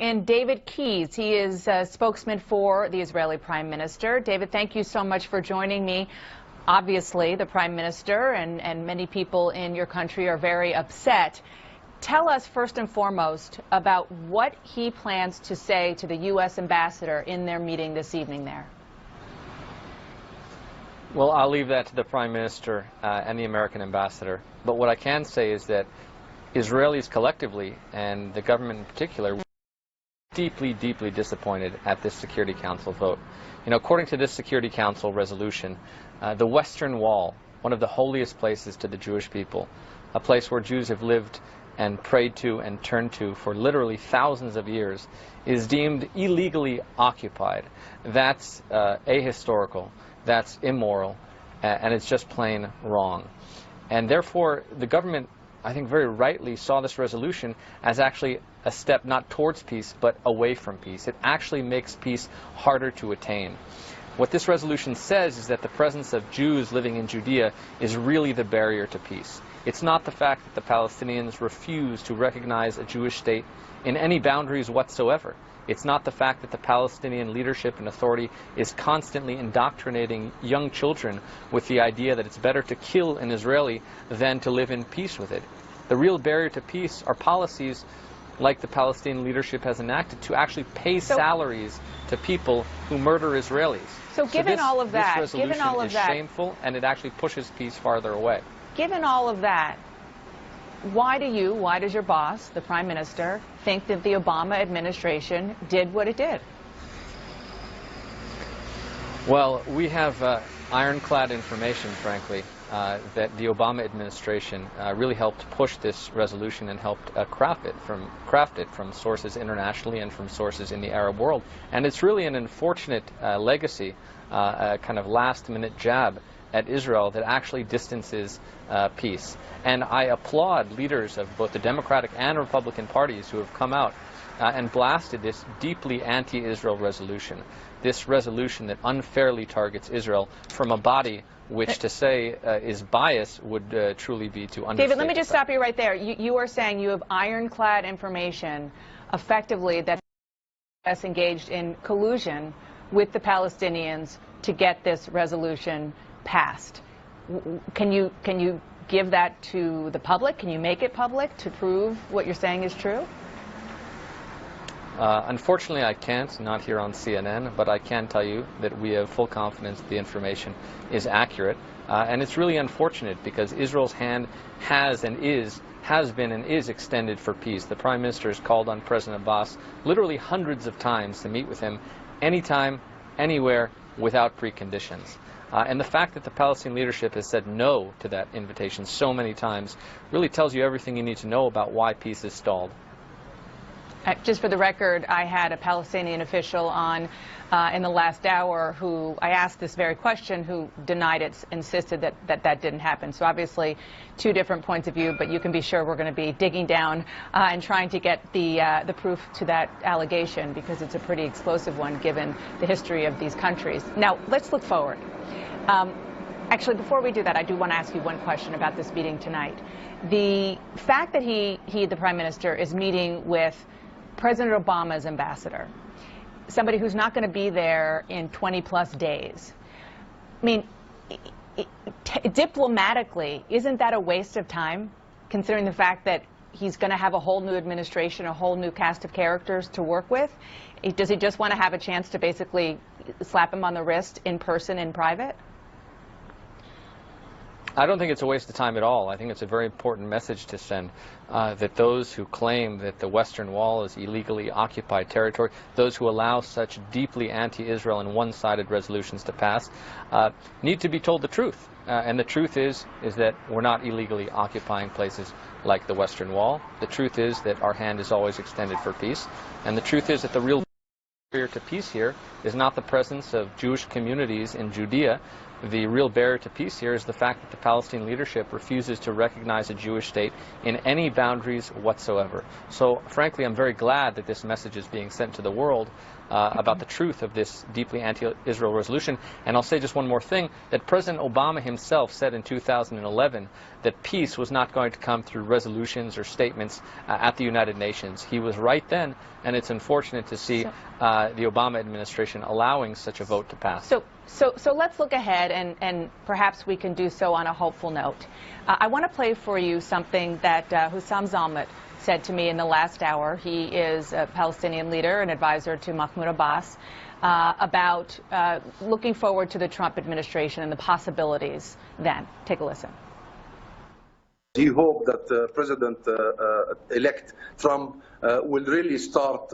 in David Keyes. He is a spokesman for the Israeli Prime Minister. David, thank you so much for joining me. Obviously, the Prime Minister and many people in your country are very upset. Tell us first and foremost about what he plans to say to the U.S. ambassador in their meeting this evening there. Well, I'll leave that to the Prime Minister and the American ambassador. But what I can say is that Israelis collectively, and the government in particular, were deeply, deeply disappointed at this Security Council vote. You know, according to this Security Council resolution, the Western Wall, one of the holiest places to the Jewish people, a place where Jews have lived and prayed to and turned to for literally thousands of years, is deemed illegally occupied. That's ahistorical, that's immoral, and it's just plain wrong. And therefore, the government, I think very rightly, saw this resolution as actually a step not towards peace, but away from peace. It actually makes peace harder to attain. What this resolution says is that the presence of Jews living in Judea is really the barrier to peace. It's not the fact that the Palestinians refuse to recognize a Jewish state in any boundaries whatsoever. It's not the fact that the Palestinian leadership and authority is constantly indoctrinating young children with the idea that it's better to kill an Israeli than to live in peace with it. The real barrier to peace are policies like the Palestinian leadership has enacted to actually pay salaries to people who murder Israelis. So given all of that, this resolution is shameful, and it actually pushes peace farther away. Given all of that, why does your boss, the Prime Minister, think that the Obama administration did what it did? Well, we have ironclad information, frankly, that the Obama administration really helped push this resolution and helped craft it from sources internationally and from sources in the Arab world. And it's really an unfortunate legacy, a kind of last-minute jab at Israel that actually distances peace. And I applaud leaders of both the Democratic and Republican parties who have come out and blasted this deeply anti-Israel resolution, this resolution that unfairly targets Israel from a body which to say is biased would truly be to understate. David, let me just stop you right there. You are saying you have ironclad information effectively that has engaged in collusion with the Palestinians to get this resolution passed. Can you give that to the public? Can you make it public to prove what you're saying is true? Unfortunately, I can't, not here on CNN, but I can tell you that we have full confidence that the information is accurate. And it's really unfortunate because Israel's hand has been and is extended for peace. The Prime Minister has called on President Abbas literally hundreds of times to meet with him anytime, anywhere, without preconditions. And the fact that the Palestinian leadership has said no to that invitation so many times really tells you everything you need to know about why peace is stalled. Just for the record, I had a Palestinian official on in the last hour who I asked this very question, who denied it, insisted that didn't happen. So obviously two different points of view, but you can be sure we're going to be digging down and trying to get the proof to that allegation, because it's a pretty explosive one given the history of these countries. Now, let's look forward. Actually, before we do that, I do want to ask you one question about this meeting tonight. The fact that he, the Prime Minister, is meeting with President Obama's ambassador, somebody who's not going to be there in 20-plus days. I mean, diplomatically, isn't that a waste of time, considering the fact that he's going to have a whole new administration, a whole new cast of characters to work with? Does he just want to have a chance to basically slap him on the wrist in person, in private? I don't think it's a waste of time at all. I think it's a very important message to send, that those who claim that the Western Wall is illegally occupied territory, those who allow such deeply anti-Israel and one-sided resolutions to pass, need to be told the truth. And the truth is that we're not illegally occupying places like the Western Wall. The truth is that our hand is always extended for peace. And the truth is that the real barrier to peace here is not the presence of Jewish communities in Judea, the real barrier to peace here is the fact that the Palestinian leadership refuses to recognize a Jewish state in any boundaries whatsoever. So, frankly, I'm very glad that this message is being sent to the world about the truth of this deeply anti-Israel resolution. And I'll say just one more thing, that President Obama himself said in 2011 that peace was not going to come through resolutions or statements at the United Nations. He was right then, and it's unfortunate to see the Obama administration allowing such a vote to pass. So let's look ahead, and perhaps we can do so on a hopeful note. I want to play for you something that Hussam Zalmat said to me in the last hour. He is a Palestinian leader and advisor to Mahmoud Abbas about looking forward to the Trump administration and the possibilities then. Take a listen. He hoped that President-elect Trump will really start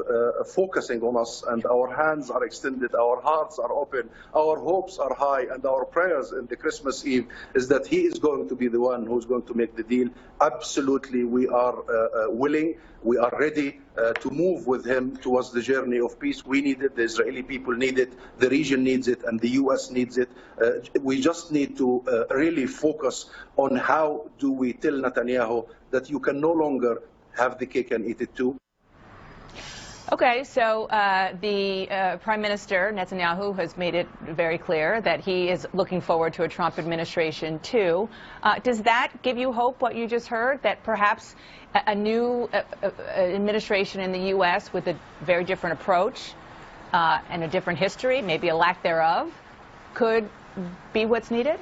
focusing on us, and our hands are extended, our hearts are open, our hopes are high, and our prayers in the Christmas Eve is that he is going to be the one who's going to make the deal. Absolutely, we are willing, we are ready to move with him towards the journey of peace. We need it, the Israeli people need it, the region needs it, and the U.S. needs it. We just need to really focus on how do we tell Netanyahu that you can no longer have the cake and eat it too. Okay, so the Prime Minister, Netanyahu, has made it very clear that he is looking forward to a Trump administration, too. Does that give you hope, what you just heard, that perhaps a new administration in the U.S. with a very different approach and a different history, maybe a lack thereof, could be what's needed?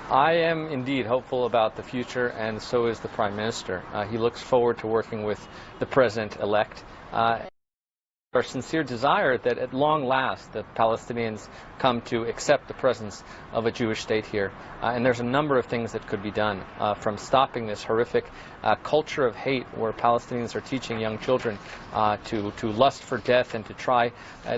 I am indeed hopeful about the future, and so is the Prime Minister. He looks forward to working with the President-elect. Our sincere desire that at long last the Palestinians come to accept the presence of a Jewish state here. And there's a number of things that could be done, from stopping this horrific culture of hate where Palestinians are teaching young children to lust for death and to try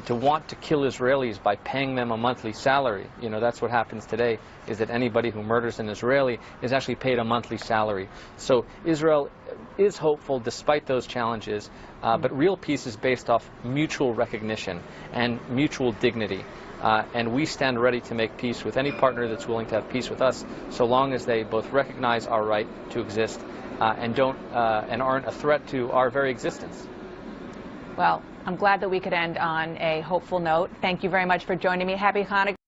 to want to kill Israelis by paying them a monthly salary. You know, that's what happens today, is that anybody who murders an Israeli is actually paid a monthly salary. So Israel is hopeful despite those challenges, but real peace is based off mutual recognition and mutual dignity. And we stand ready to make peace with any partner that's willing to have peace with us, so long as they both recognize our right to exist and aren't a threat to our very existence. Well, I'm glad that we could end on a hopeful note. Thank you very much for joining me. Happy Hanukkah.